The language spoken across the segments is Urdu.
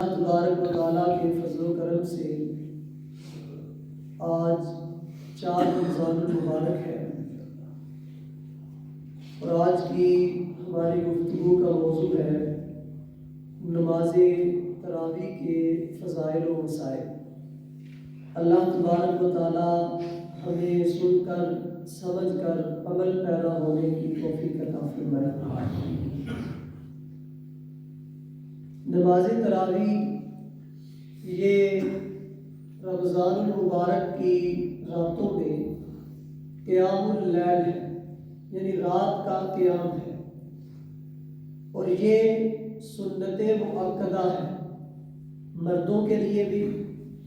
تبارک و تعالیٰ کے فضل و کرم سے آج 4 رمضان المبارک ہے، اور آج کی ہماری گفتگو کا موضوع ہے نماز تراویح کے فضائل و مسائل۔ اللہ تبارک و تعالیٰ ہمیں سن کر سمجھ کر عمل پیرا ہونے کی توفیق عطا فرمائے۔ نماز تراویح یہ رمضان المبارک کی راتوں میں قیام اللیل ہے، یعنی رات کا قیام ہے، اور یہ سنت مؤکدہ ہے، مردوں کے لیے بھی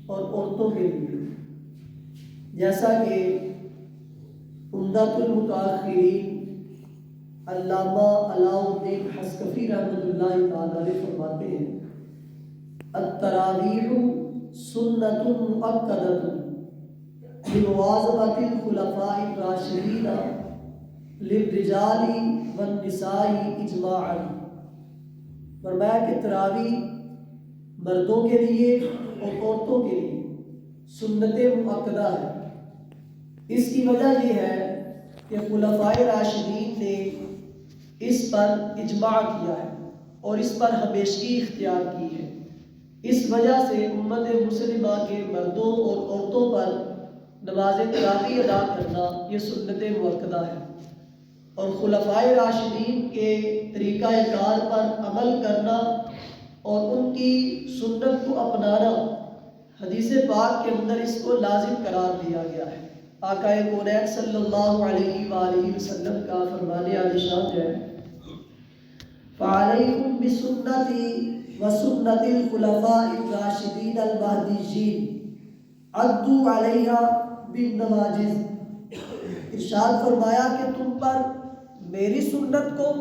اور عورتوں کے لیے بھی۔ جیسا کہ عمدۃ المتاخرین علامہ علاء الدین حصکفی رحمۃ اللہ تعالی علیہ فرماتے ہیں، التراویح سنۃ مؤکدۃ بمواظبۃ الخلفاء الراشدین للرجال والنساء اجماعا۔ فرمایا کہ تراویح مردوں کے لیے اور عورتوں کے لیے سنت مؤکدہ ہے۔ اس کی وجہ یہ ہے کہ خلفائے راشدین نے اس پر اجماع کیا ہے اور اس پر ہمیشگی اختیار کی ہے۔ اس وجہ سے امت مسلمہ کے مردوں اور عورتوں پر نماز تراویح ادا کرنا یہ سنت مؤکدہ ہے، اور خلفائے راشدین کے طریقہ کار پر عمل کرنا اور ان کی سنت کو اپنانا حدیث پاک کے اندر اس کو لازم قرار دیا گیا ہے۔ آقا کونین صلی اللہ علیہ وآلہ وسلم کا فرمان عالی شان ہے، فعلیکم بسنتی وسنت الخلفاء الراشدین المہدیین عضوا علیہا بالنواجذ۔ ارشاد فرمایا کہ تم پر میری سنت کو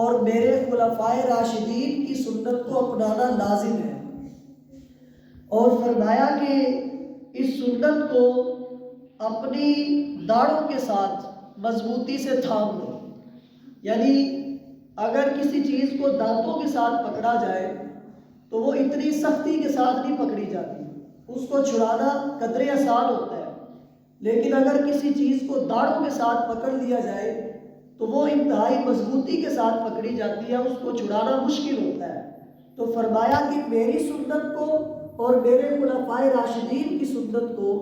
اور میرے خلفائے راشدین کی سنت کو اپنانا لازم ہے، اور فرمایا کہ اس سنت کو اپنی داڑھوں کے ساتھ مضبوطی سے تھام لو۔ یعنی اگر کسی چیز کو دانتوں کے ساتھ پکڑا جائے تو وہ اتنی سختی کے ساتھ نہیں پکڑی جاتی، اس کو چھڑانا قدرے آسان ہوتا ہے، لیکن اگر کسی چیز کو داڑھوں کے ساتھ پکڑ لیا جائے تو وہ انتہائی مضبوطی کے ساتھ پکڑی جاتی ہے، اس کو چھڑانا مشکل ہوتا ہے۔ تو فرمایا کہ میری سنت کو اور میرے خلفائے راشدین کی سنت کو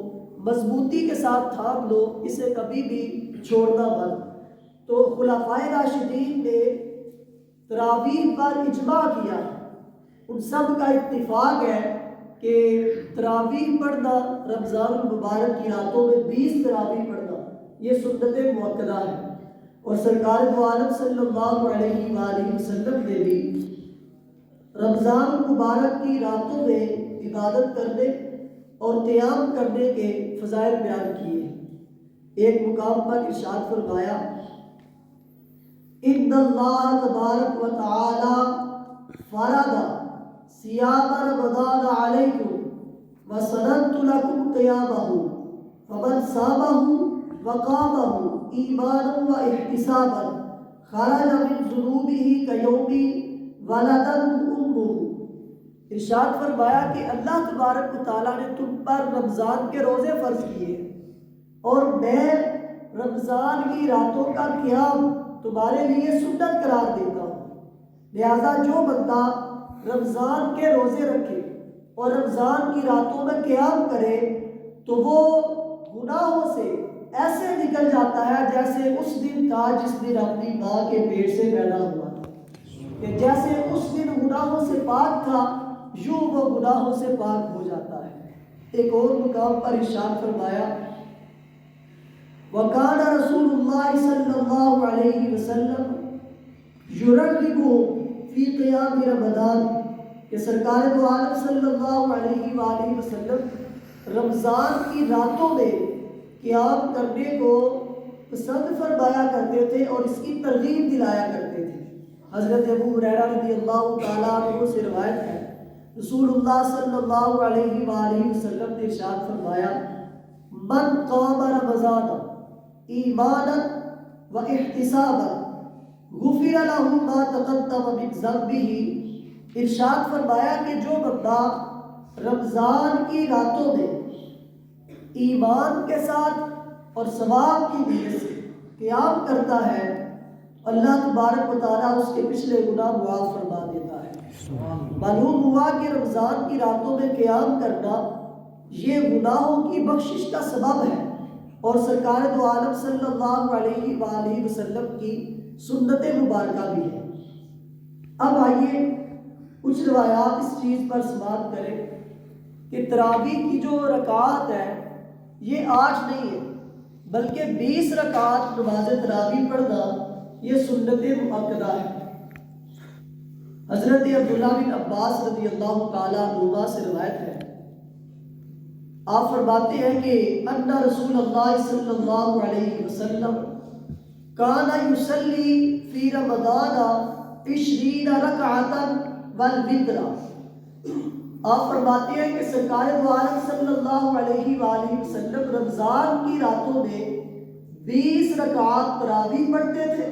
مضبوطی کے ساتھ تھام لو، اسے کبھی بھی چھوڑنا مت۔ تو خلفائے راشدین نے تراویح پر اجماع کیا، ان سب کا اتفاق ہے کہ تراویح پڑھنا رمضان المبارک کی راتوں میں 20 تراویح پڑھنا یہ سنت مؤکدہ ہے، اور سرکار دو عالم صلی اللہ علیہ وآلہ وسلم نے بھی رمضان المبارک کی راتوں میں عبادت کرنے اور قیام کرنے کے فضائل بیان کیے۔ ایک مقام پر ارشاد فرمایا، ان اللہ تبارک و تعالی فرض صیام رمضان علیکم وسننت لکم قیامہ فمن صامہ وقامہ ایمانا و احتسابا خرج من ذنوبہ کیوم ولدتہ امہ۔ ارشاد فرمایا کہ اللہ تبارک و تعالیٰ نے تم پر رمضان کے روزے فرض کیے، اور میں رمضان کی راتوں کا قیام تمہارے لیے سنت قرار دیتا ہوں۔ لہذا جو بندہ رمضان کے روزے رکھے اور رمضان کی راتوں میں قیام کرے تو وہ گناہوں سے ایسے نکل جاتا ہے جیسے اس دن تھا جس دن اپنی ماں کے پیٹ سے پیدا ہوا تھا، کہ جیسے اس دن گناہوں سے پاک تھا یوں وہ گناہوں سے پاک ہو جاتا ہے۔ ایک اور مقام پر ارشاد فرمایا، وَقَالَ رَسُولُ اللَّهِ صلی اللہ علیہ وسلم يُرَغِّبُ فِي قِيَامِ رمضان، کہ سرکار دو عالم صلی اللہ علیہ وآلہ وسلم رمضان کی راتوں میں قیام کرنے کو پسند فرمایا کرتے تھے اور اس کی ترغیب دلایا کرتے تھے۔ حضرت ابو ہریرہ رضی اللہ تعالیٰ عنہ سے روایت ہے، رسول اللہ صلی اللہ علیہ وآلہ وسلم نے ارشاد فرمایا، من قام رمضان ایمانا و احتسابا غفر له ما تقدم من ذنبه ارشاد فرمایا کہ جو بندہ رمضان کی راتوں میں ایمان کے ساتھ اور ثواب کی نیت سے قیام کرتا ہے، اللہ تبارک و تعالیٰ اس کے پچھلے گناہ معاف فرما دیتا ہے۔ معلوم ہوا کہ رمضان کی راتوں میں قیام کرنا یہ گناہوں کی بخشش کا سبب ہے اور سرکار دو عالم صلی اللہ علیہ وآلہ وسلم کی سنت مبارکہ بھی ہے۔ اب آئیے کچھ روایات اس چیز پر سماعت کریں کہ تراویح کی جو رکعات ہے یہ 8 نہیں ہے بلکہ 20 رکعات نماز تراویح پڑھنا یہ سنت مؤکدہ ہے۔ حضرت عبداللہ بن عباس رضی اللہ تعالیٰ عنہما سے روایت ہے، آپ فرماتے ہیں کہ ان رسول اللہ صلی اللہ علیہ وسلم کان یصلی فی رمضان 20 رکعتا والوتر۔ آپ فرماتے ہیں کہ سرکار دو عالم صلی اللہ علیہ وآلہ وسلم رمضان کی راتوں میں 20 رکعات تراویح پڑھتے تھے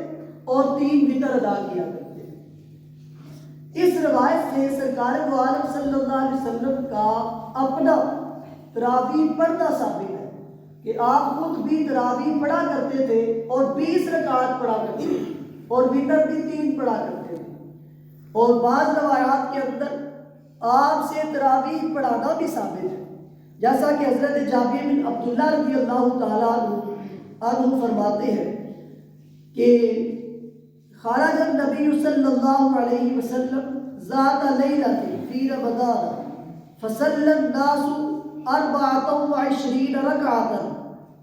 اور 3 وتر ادا کیا کرتے تھے۔ اس روایت سے سرکار دو عالم صلی اللہ علیہ وسلم کا اپنا تراویح پڑھنا ثابت ہے کہ آپ خود بھی تراویح پڑھا کرتے تھے اور 20 رکعات پڑھا کرتے تھے اور وتر بھی 3 پڑھا کرتے تھے، اور بعض روایات کے اندر آپ سے تراویح پڑھانا بھی ثابت ہے، جیسا کہ حضرت جابر بن عبداللہ رضی اللہ تعالیٰ عنہ فرماتے ہیں کہ خرج النبی صلی اللہ علیہ وسلم ذات لیلۃ فی رمضان فصلی الناس 24 رکعۃ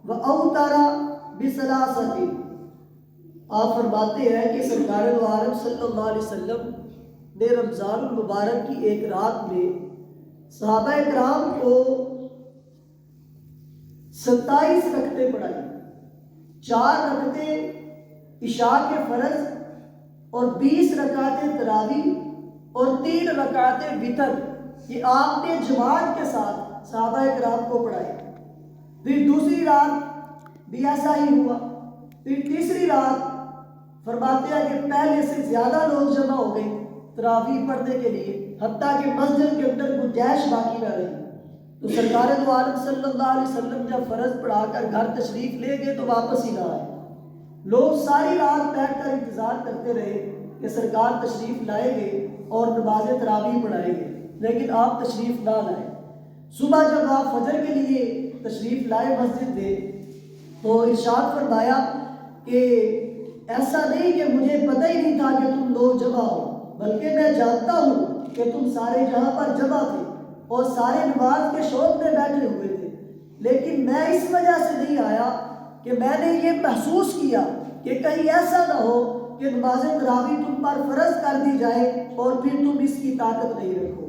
واوتر بثلاثۃ۔ آپ فرماتے ہیں کہ سرکار دو عالم صلی اللہ علیہ وسلم نے رمضان المبارک کی ایک رات میں صحابہ کرام کو 27 رکعتیں پڑھائی، 4 رکعتیں عشاء کے فرض اور 20 رکعتیں تراویح اور 3 رکعتیں وتر، یہ آپ نے جماعت کے ساتھ صحابہ کرام کو پڑھائی۔ پھر دوسری رات بھی ایسا ہی ہوا، پھر تیسری رات فرماتے ہیں کہ پہلے سے زیادہ لوگ جمع ہو گئے تراویح پڑھنے کے لیے، حتیٰ کہ مسجد کے اندر گنجائش باقی نہ رہی۔ تو سرکار دو عالم صلی اللہ علیہ وسلم جب فرض پڑھا کر گھر تشریف لے گئے تو واپس ہی نہ آئے، لوگ ساری رات بیٹھ کر انتظار کرتے رہے کہ سرکار تشریف لائیں گے اور نماز تراویح پڑھائیں گے، لیکن آپ تشریف نہ لائے۔ صبح جب آپ فجر کے لیے تشریف لائے مسجد میں تو ارشاد فرمایا کہ ایسا نہیں کہ مجھے پتہ ہی نہیں تھا کہ تم لوگ جمع ہو، بلکہ میں جانتا ہوں کہ تم سارے جہاں پر جمع تھے اور سارے نماز کے شوق میں بیٹھے ہوئے تھے، لیکن میں اس وجہ سے نہیں آیا کہ میں نے یہ محسوس کیا کہ کہیں ایسا نہ ہو کہ نماز تراویح تم پر فرض کر دی جائے اور پھر تم اس کی طاقت نہیں رکھو،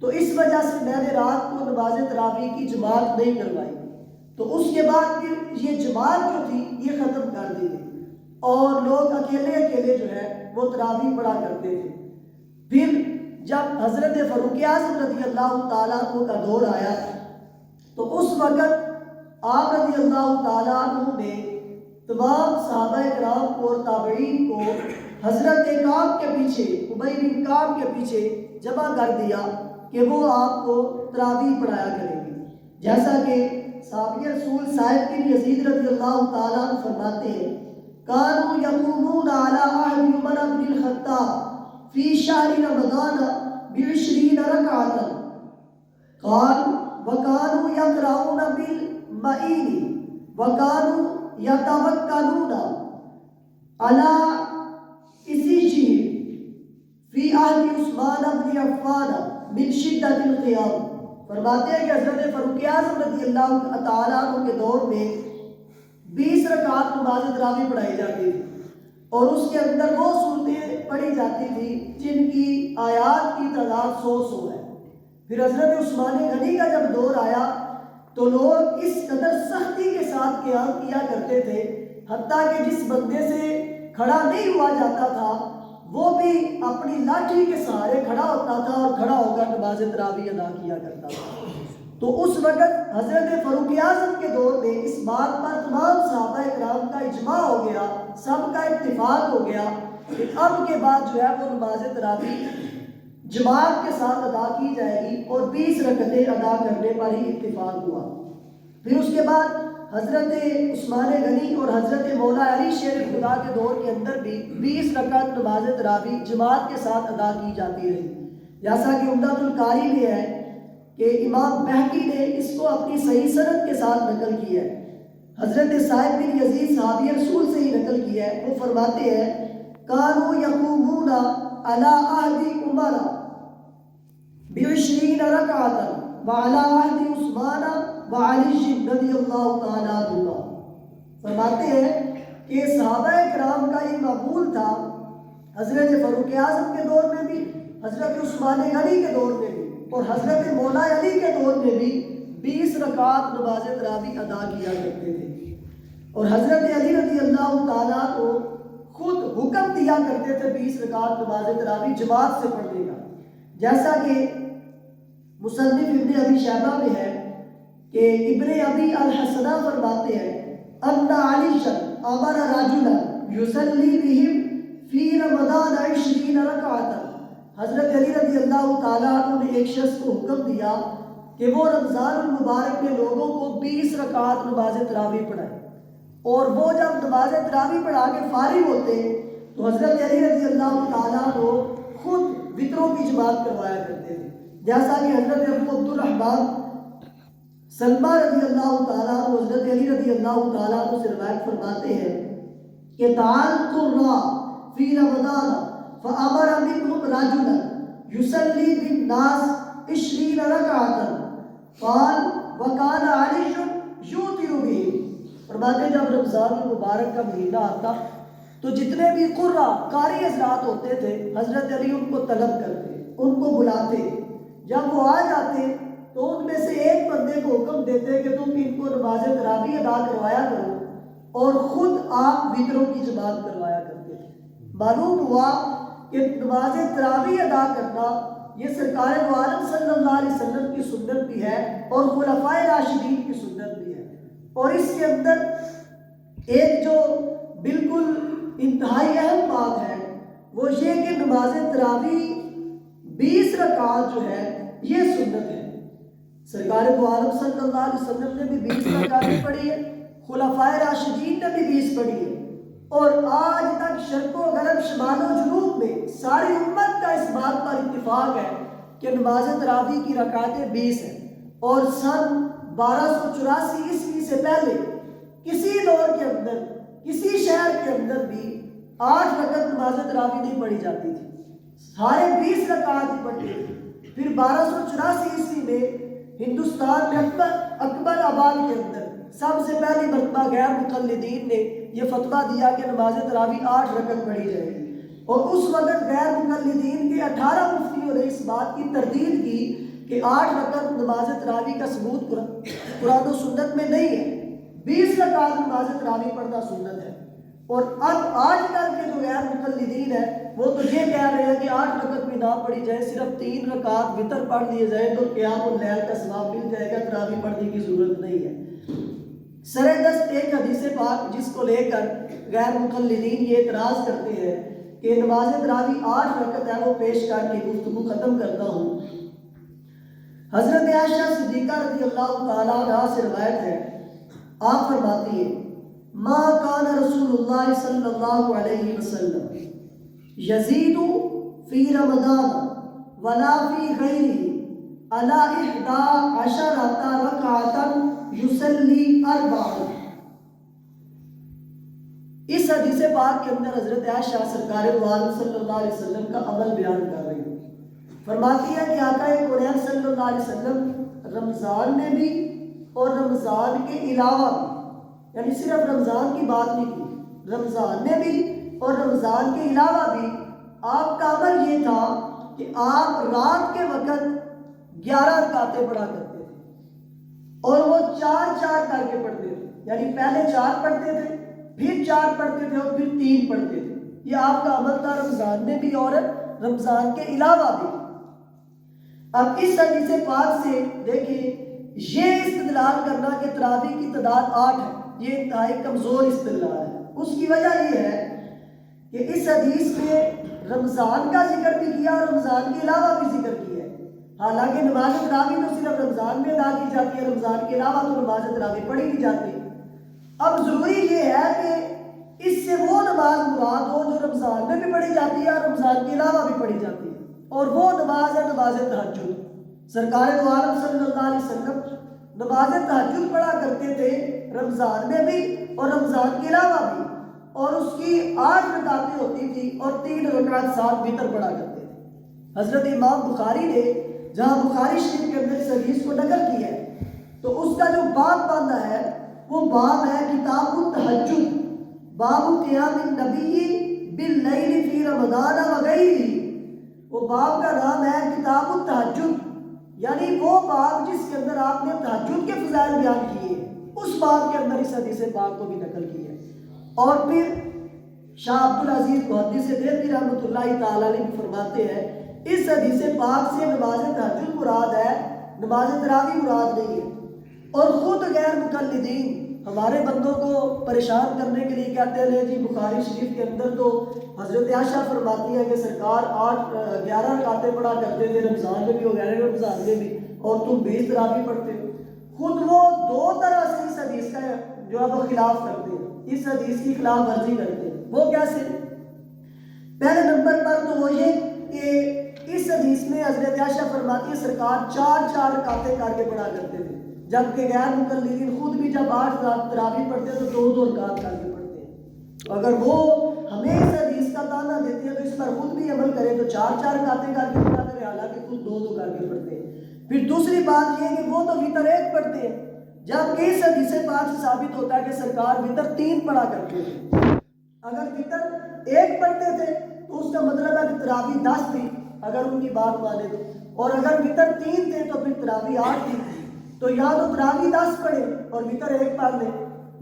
تو اس وجہ سے میں نے رات کو نماز تراویح کی جماعت نہیں کروائی۔ تو اس کے بعد پھر یہ جماعت جو تھی یہ ختم کر دی گئی اور لوگ اکیلے اکیلے جو ہے وہ تراویح پڑھا کرتے تھے۔ پھر جب حضرت فاروق اعظم رضی اللہ تعالیٰ عنہ کا دور آیا تو اس وقت آپ رضی اللہ تعالیٰ عنہ نے تمام صحابہ کرام کو اور تابعین کو حضرت کعب کے پیچھے، ابی بن کعب کے پیچھے جمع کر دیا کہ وہ آپ کو تراویح پڑھایا کریں گے، جیسا کہ صحابی رسول صاحب بن یزید رضی اللہ تعالیٰ عنہ فرماتے ہیں کانوا یقومون علی عہد عمر بن الخطاب فی شہر رمضان ب20 رکعۃ قال وکانوا یقرؤون بالمعین وکانوا یتوکلون علی السجود فی عہد عثمان بن عفان من شدت القیام۔ فرماتے ہیں کہ حضرت فاروق اعظم رضی اللہ تعالیٰ عنہ کے دور میں 20 رکعات نماز تراویح پڑھائی جاتی تھی اور اس کے اندر وہ صورتیں پڑھی جاتی تھی جن کی آیات کی تعداد 100 ہے۔ پھر حضرت عثمان غنی کا جب دور آیا تو لوگ اس قدر سختی کے ساتھ قیام کیا کرتے تھے حتیٰ کہ جس بندے سے کھڑا نہیں ہوا جاتا تھا وہ بھی اپنی لاٹھی کے سہارے کھڑا ہوتا تھا اور کھڑا ہو کر نماز تراویح ادا کیا کرتا تھا۔ تو اس وقت حضرت فاروق اعظم کے دور میں اس بات پر تمام صحابہ کرام کا اجماع ہو گیا، سب کا اتفاق ہو گیا کہ اب کے بعد جو ہے وہ نماز تراویح جماعت کے ساتھ ادا کی جائے گی اور 20 رکعتیں ادا کرنے پر ہی اتفاق ہوا۔ پھر اس کے بعد حضرت عثمان غنی اور حضرت مولا علی شیر خدا کے دور کے اندر بھی 20 رکعت نماز تراویح جماعت کے ساتھ ادا کی جاتی رہی، جیسا کہ عمدۃ القاری میں ہے کہ امام بہقی نے اس کو اپنی صحیح سند کے ساتھ نقل کیا ہے۔ حضرت صاحب بن یزید صحابی رسول سے ہی نقل کیا ہے، وہ فرماتے ہیں کانوا یقومون علی عہد عمر ب20 رکعۃ وعلی عہد عثمان وعلی رضی اللہ تعالی عنہ۔ فرماتے ہیں کہ صحابہ کرام کا یہ معمول تھا، حضرت فاروق اعظم کے دور میں بھی، حضرت عثمان غنی کے دور میں بھی اور حضرت مولا علی کے دور میں بھی 20 رکعات نماز تراویح ادا کیا کرتے تھے، اور حضرت علی رضی اللہ تعالیٰ کو خود حکم دیا کرتے تھے 20 رکعات نماز تراویح جماعت سے پڑھنے کا، جیسا کہ مصنف ابن ابی شیبہ میں ہے کہ ابن ابی الحسنہ فرماتے ہیں ان علی امر رجلا یصلی بہم فی رمضان 20 رکعۃ۔ حضرت علی رضی اللہ تعالیٰ عنہ نے ایک شخص کو حکم دیا کہ وہ رمضان المبارک میں لوگوں کو 20 رکعات نماز تراویح پڑھائے، اور وہ جب نماز تراویح پڑھا کے فارغ ہوتے تو حضرت علی رضی اللہ تعالیٰ عنہ خود وطروں کی جماعت کروایا کرتے تھے، جیسا کہ حضرت ابو عبد الرحمن سلمہ رضی اللہ تعالیٰ عنہ حضرت علی رضی اللہ تعالیٰ عنہ سے روایت فرماتے ہیں کہ تعال قرا فی رمضان فامر منهم رجلا یصلی بالناس 20 رکعۃ قال وکان علی یوتر به۔ فرماتے ہیں جب رمضان المبارک کا مہینہ آتا تو جتنے بھی قرا قاری حضرات ہوتے تھے حضرت علی ان کو طلب کرتے، ان کو بلاتے، جب وہ آ جاتے تو ان میں سے ایک بندے کو حکم دیتے کہ تم ان کو نماز تراویح ادا کروایا کرو، اور خود آپ وطروں کی جماعت کروایا کرتے تھے۔ معلوم ہوا کہ نماز تراویح ادا کرنا یہ سرکار دو عالم صلی اللہ علیہ وسلم کی سنت بھی ہے اور خلفائے راشدین کی سنت بھی ہے، اور اس کے اندر ایک جو بالکل انتہائی اہم بات ہے وہ یہ کہ نماز تراویح 20 رکعات جو ہے یہ سنت ہے۔ سرکار دو عالم صلی اللہ علیہ وسلم نے بھی 20 رکعتیں پڑھی ہے، خلفائے راشدین نے بھی 20 پڑھی ہے، اور آج تک شرق و غرب شمال و جنوب میں ساری امت کا اس بات پر اتفاق ہے کہ نماز تراویح کی رکعتیں 20 ہیں، اور سن 1284 عیسوی سے پہلے کسی دور کے اندر کسی شہر کے اندر بھی 8 رکعت نماز تراویح نہیں پڑھی جاتی تھی، سارے 20 رکعت ہی پڑھتے تھے۔ پھر 1284 عیسوی میں ہندوستان میں اکبر آباد کے اندر سب سے پہلی مرتبہ غیر مقلدین نے یہ فتویٰ دیا کہ نماز تراویح 8 رکعت پڑھی جائے گی، اور اس وقت غیر مقلدین کے 18 مفتیوں نے اس بات کی تردید کی کہ 8 رکعت نماز تراویح کا ثبوت قرآن و سنت میں نہیں ہے، 20 رکعت نماز تراویح پڑھنا سنت ہے۔ اور اب آج کل کے جو غیر مقلدین ہیں وہ تو یہ کہہ رہے ہیں کہ 8 رکعت بھی نہ پڑھی جائے، صرف 3 رکعت وتر پڑھ لیے جائے تو قیام اللیل کا ثواب مل جائے گا، تراویح پڑھنے کی ضرورت نہیں ہے۔ سردست ایک حدیث پاک جس کو لے کر غیر مقلدین یہ اعتراض کرتے ہیں کہ نماز تراویح 8 رکعت ہے، وہ پیش کر کے گفتگو ختم کرتا ہوں۔ حضرت عائشہ صدیقہ رضی اللہ تعالیٰ عنہا سے روایت ہے، آپ فرماتی ہیں ما کان رسول اللہ صلی اللہ علیہ وسلم یزید فی رمضان ولا فی غیرہ علی 11 رکعۃ یصلی 4۔ اس حدیث پاک کے اندر حضرت عائشہ سرکار دو عالم صلی اللہ علیہ وسلم کا عمل بیان کر رہی ہے، فرماتی ہے کہ آقا کونین صلی اللہ علیہ وسلم رمضان میں بھی اور رمضان کے علاوہ بھی، یعنی صرف رمضان کی بات نہیں کی، رمضان میں بھی اور رمضان کے علاوہ بھی آپ کا عمل یہ تھا کہ آپ رات کے وقت 11 رکعتیں پڑھا کرتے تھے، اور وہ 4 کر کے پڑھتے تھے، یعنی پہلے 4 پڑھتے تھے، پھر 4 پڑھتے تھے اور پھر 3 پڑھتے تھے۔ یہ آپ کا عمل تھا رمضان میں بھی اور رمضان کے علاوہ بھی۔ اب اس حدیث پاک سے دیکھیں یہ استدلال کرنا کہ تراویح کی تعداد 8 ہے، یہ انتہائی کمزور استدلال ہے۔ اس کی وجہ یہ ہے کہ اس حدیث میں رمضان کا ذکر بھی کیا اور رمضان کے علاوہ بھی ذکر کیا ہے. حالانکہ نماز تراویح تو صرف رمضان میں ادا کی جاتی ہے، رمضان کے علاوہ تو نماز تراویح پڑھی نہیں جاتی. اب ضروری یہ ہے کہ اس سے وہ نماز مراد ہو جو رمضان میں بھی پڑھی جاتی ہے اور رمضان کے علاوہ بھی پڑھی جاتی ہے، اور وہ نماز ہے نماز تہجد. سرکار دو عالم صلی اللہ علیہ وسلم نماز تہجد پڑھا کرتے تھے رمضان میں بھی اور رمضان کے علاوہ بھی، اور اس کی 8 رکعتیں ہوتی تھی اور 3 رکعت ساتھ وتر پڑھا کرتے تھے. حضرت امام بخاری نے جہاں بخاری شریف کے اندر اس حدیث کو نقل کیا ہے تو اس کا جو باب باندھا ہے وہ باب ہے کتاب التہجد، باب قیام النبی باللیل فی رمضان وغیرہ. وہ باب کا نام ہے کتاب التہجد، یعنی وہ باب جس کے اندر آپ نے تہجد کے فضائل بیان کیے ہیں، اس باب کے اندر اس حدیث پاک کو بھی نقل کیا ہے. اور پھر شاہ عبدالعزیز محدث دہلوی رحمۃ اللہ تعالی علیہ بھی فرماتے ہیں اس حدیث پاک سے نماز تہجد مراد ہے، نماز تراویح مراد نہیں ہے. اور خود غیر مقلدین ہمارے بندوں کو پریشان کرنے کے لیے کہتے ہیں جی بخاری شریف کے اندر تو حضرت عائشہ فرماتی ہے کہ سرکار 11 رکعتیں پڑھا کرتے تھے رمضان میں بھی اور غیر رمضان میں بھی، اور تم 20 تراویح پڑھتے ہو. خود وہ 2 طرح سے اس حدیث کا جو ہے وہ خلاف کرتے ہیں، اس حدیث کی خلاف ورزی کرتے ہیں. وہ کیسے؟ پہلے نمبر پر تو وہ یہ کہ اس حدیث میں حضرت عائشہ فرماتی ہے سرکار 4 رکعتیں کر کے پڑھا کرتے تھے، جبکہ غیر مقلدین خود بھی جب 8 تراویح پڑھتے ہیں تو 2 رکعت کر کے پڑھتے ہیں. اگر وہ ہمیں اس حدیث کا تانا دیتے ہیں تو اس پر خود بھی عمل کرے تو 4 رکعتیں کر کے پڑھا کرے، حالانکہ خود 2 کر کے پڑھتے ہیں. پھر دوسری بات یہ کہ وہ تو وتر 1 پڑھتے ہیں، جبکہ اس حدیث پاک سے ثابت ہوتا ہے کہ سرکار وتر 3 پڑھا کرتے تھے. اگر وتر 1 پڑھتے تھے تو اس کا مطلب ہے کہ تراویح 10 تھی اگر ان کی بات مانے تو، اور اگر وتر 3 تھے تو پھر تراویح 8 تھی. تو یا تو تراویح 10 پڑھے اور وتر 1 پڑھ لیں،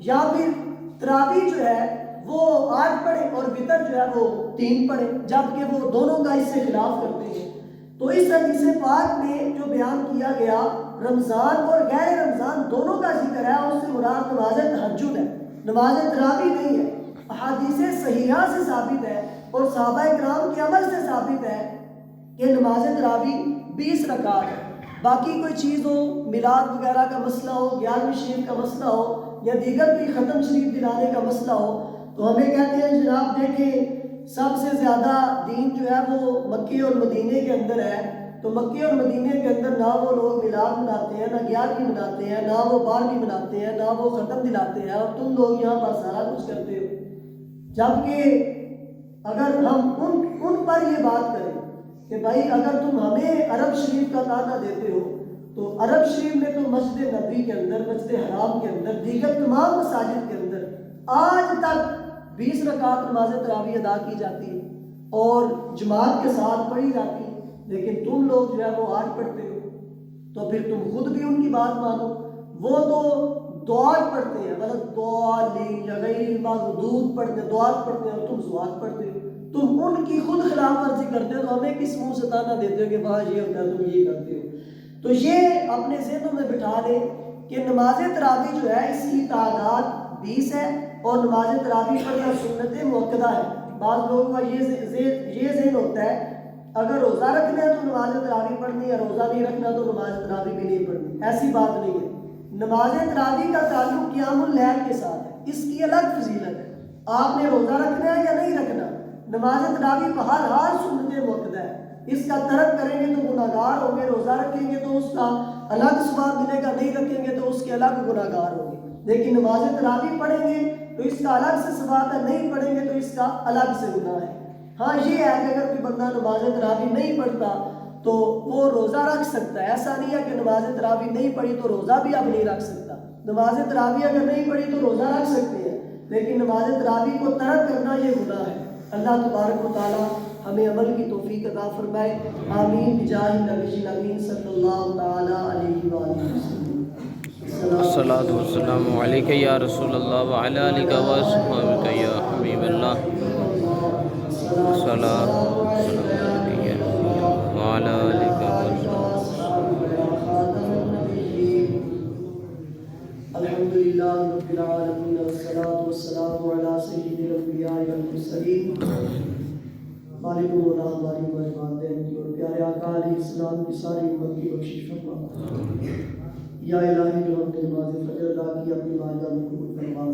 یا پھر تراویح جو ہے وہ 8 پڑھے اور وتر جو ہے وہ 3 پڑھے، جبکہ وہ دونوں کا اس سے خلاف کرتے ہیں. تو اس حدیث پاک میں جو بیان کیا گیا رمضان اور غیر رمضان دونوں کا ذکر ہے، اس سے مراد نماز تہجد ہے، نماز تراویح نہیں ہے. احادیث صحیحہ سے ثابت ہے اور صحابہ کرام کے عمل سے ثابت ہے کہ نماز تراویح 20 رکعت ہے. باقی کوئی چیز ہو، میلاد وغیرہ کا مسئلہ ہو، 11ویں شریف کا مسئلہ ہو، یا دیگر کوئی ختم شریف دلانے کا مسئلہ ہو، تو ہمیں کہتے ہیں جناب دیکھیں سب سے زیادہ دین جو ہے وہ مکے اور مدینے کے اندر ہے. تو مکے اور مدینے کے اندر نہ وہ لوگ میلاد مناتے ہیں، نہ 11ویں مناتے ہیں، نہ وہ 12ویں مناتے ہیں، نہ وہ ختم دلاتے ہیں، اور تم لوگ یہاں پر سارا کچھ کرتے ہو. جبکہ اگر ہم ان پر یہ بات کریں کہ بھائی اگر تم ہمیں عرب شریف کا تانا دیتے ہو تو عرب شریف میں تو مسجد نبی کے اندر، مسجد حرام کے اندر، دیگر تمام مساجد کے اندر آج تک 20 رکعت نماز تراویح ادا کی جاتی ہے اور جماعت کے ساتھ پڑھی جاتی ہے، لیکن تم لوگ جو ہے وہ 8 پڑھتے ہو. تو پھر تم خود بھی ان کی بات مانو. وہ تو دعات پڑھتے ہیں، مطلب ضالین یا غیر المغضوب پڑھتے ہیں، دعات پڑھتے ہیں، اور تم زوات پڑھتے ہو. تم ان کی خود خلاف ورزی کرتے ہو، تو ہمیں کس منہ سے تانا دیتے ہو کہ وہاں یہ ہوتا ہے تم یہ کرتے ہو. تو یہ اپنے ذہنوں میں بٹھا لیں کہ نماز تراویح جو ہے اس کی تعداد 20 ہے اور نماز تراویح پڑھنا سنت مؤکدہ ہے. بعض لوگوں کا یہ ذہن ہوتا ہے اگر روزہ رکھنا ہے تو نماز تراویح پڑھنی ہے، روزہ نہیں رکھنا تو نماز تراویح بھی نہیں پڑھنی. ایسی بات نہیں ہے. نماز تراویح کا تعلق قیام اللیل کے ساتھ ہے، اس کی الگ فضیلت ہے. آپ نے روزہ رکھنا ہے یا نہیں رکھنا، نماز تراویح بہرحال سنت مؤکدہ ہے. اس کا ترک کریں گے تو گناہ گار ہوں گے، روزہ رکھیں گے تو اس کا الگ ثواب ملے گا، نہیں رکھیں گے تو اس کے الگ گناہ گار ہوں گے. لیکن نماز تراویح پڑھیں گے تو اس کا الگ سے ثواب ہے، نہیں پڑھیں گے تو اس کا الگ سے گناہ ہے. ہاں یہ ہے کہ اگر کوئی بندہ نماز تراویح نہیں پڑھتا تو وہ روزہ رکھ سکتا ہے. ایسا نہیں ہے کہ نماز تراویح نہیں پڑھی تو روزہ بھی اب نہیں رکھ سکتا. نماز تراویح اگر نہیں پڑھی تو روزہ رکھ سکتے ہیں، لیکن نماز تراویح کو ترک کرنا یہ گناہ ہے. اللہ تبارک و تعالی ہمیں عمل کی توفیق عطا فرمائے. آمین بجاہ نبی الامین صلی اللہ تعالی علیہ وآلہ وسلم. الصلاۃ والسلام علیک یا رسول اللہ وعلی آلک و اصحابک یا حبیب اللہ. الصلاۃ والسلام علیک وعلی آلک و الحمدللہ رب العالمین والصلاۃ والسلام علی سید الانبیاء والمرسلین مالک مولا ہماری ہمارے والدین کی اور پیارے آقا علیہ السلام کی ساری امت کی بخشش فرما۔ یا الہی جو ہم نے نماز فجر ادا کی اپنی بارگاہ میں قبول فرما،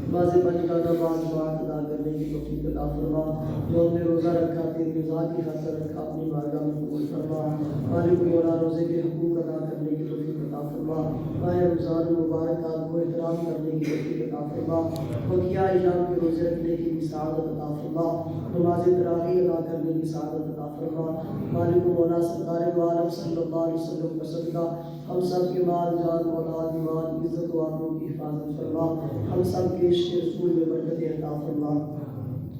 نماز پنج نماز جماعت ادا کرنے کی توفیق عطا فرما، جو ہم نے روزہ رکھا تیری رضا کی خاطر رکھا اپنی بارگاہ میں قبول فرما۔ مالک مولا روزے کے حقوق ادا کرنے کی توفیق عطا فرما، ماہ رمضان المبارک کو احترام کرنے کی توفیق عطا فرما، بقیہ ایام کے روزے رکھنے کی بھی سعادت عطا فرما، نماز تراویح ادا کرنے کی سعادت عطا فرما۔ مالک مولا سرکار دو عالم صلی اللہ علیہ وسلم کا صدقہ ہم سب کے مال جان اولاد ایمان عزت و آبرو کی حفاظت فرما، ہم سب کے عشق رسول میں برکت عطا فرما۔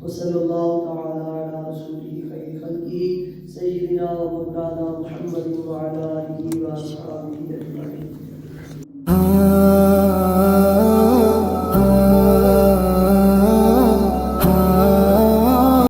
وصلی اللہ تعالی علی رسولہ خیر خلقہ سیدنا و مولانا محمد وعلی آلہ و اصحابہ اجمعین۔